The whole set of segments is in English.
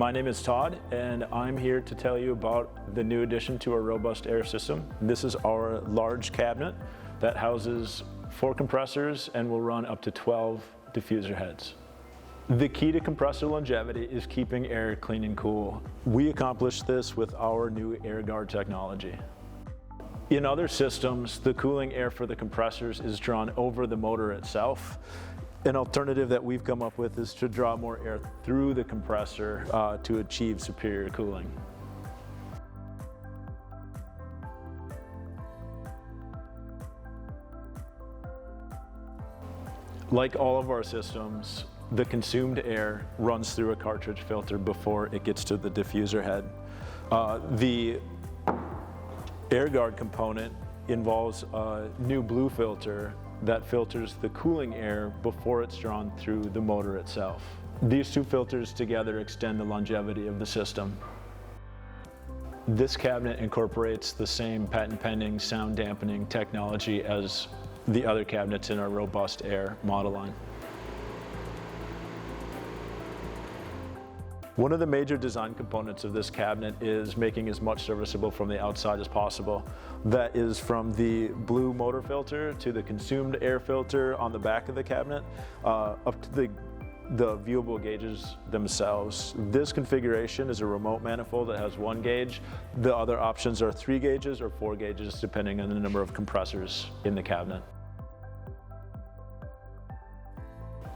My name is Todd, and I'm here to tell you about the new addition to our RobustAire system. This is our large cabinet that houses 4 compressors and will run up to 12 diffuser heads. The key to compressor longevity is keeping air clean and cool. We accomplish this with our new AireGuard technology. In other systems, the cooling air for the compressors is drawn over the motor itself. An alternative that we've come up with is to draw more air through the compressor to achieve superior cooling. Like all of our systems, the consumed air runs through a cartridge filter before it gets to the diffuser head. The AireGuard component involves a new blue filter that filters the cooling air before it's drawn through the motor itself. These 2 filters together extend the longevity of the system. This cabinet incorporates the same patent-pending sound dampening technology as the other cabinets in our RobustAire model line. One of the major design components of this cabinet is making as much serviceable from the outside as possible. That is from the blue motor filter to the consumed air filter on the back of the cabinet, up to the viewable gauges themselves. This configuration is a remote manifold that has 1 gauge. The other options are 3 gauges or 4 gauges, depending on the number of compressors in the cabinet.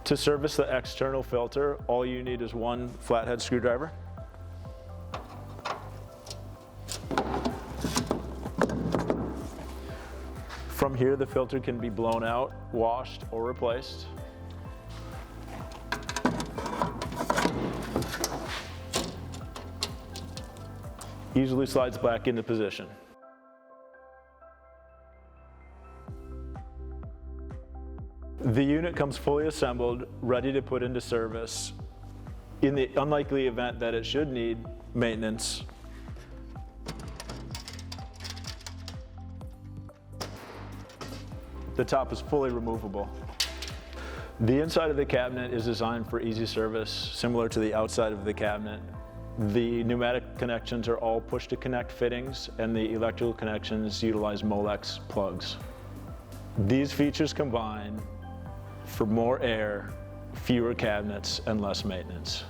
To service the external filter, all you need is 1 flathead screwdriver. From here, the filter can be blown out, washed, or replaced. Easily slides back into position. The unit comes fully assembled, ready to put into service. In the unlikely event that it should need maintenance, the top is fully removable. The inside of the cabinet is designed for easy service, similar to the outside of the cabinet. The pneumatic connections are all push-to-connect fittings, and the electrical connections utilize Molex plugs. These features combine for more air, fewer cabinets, and less maintenance.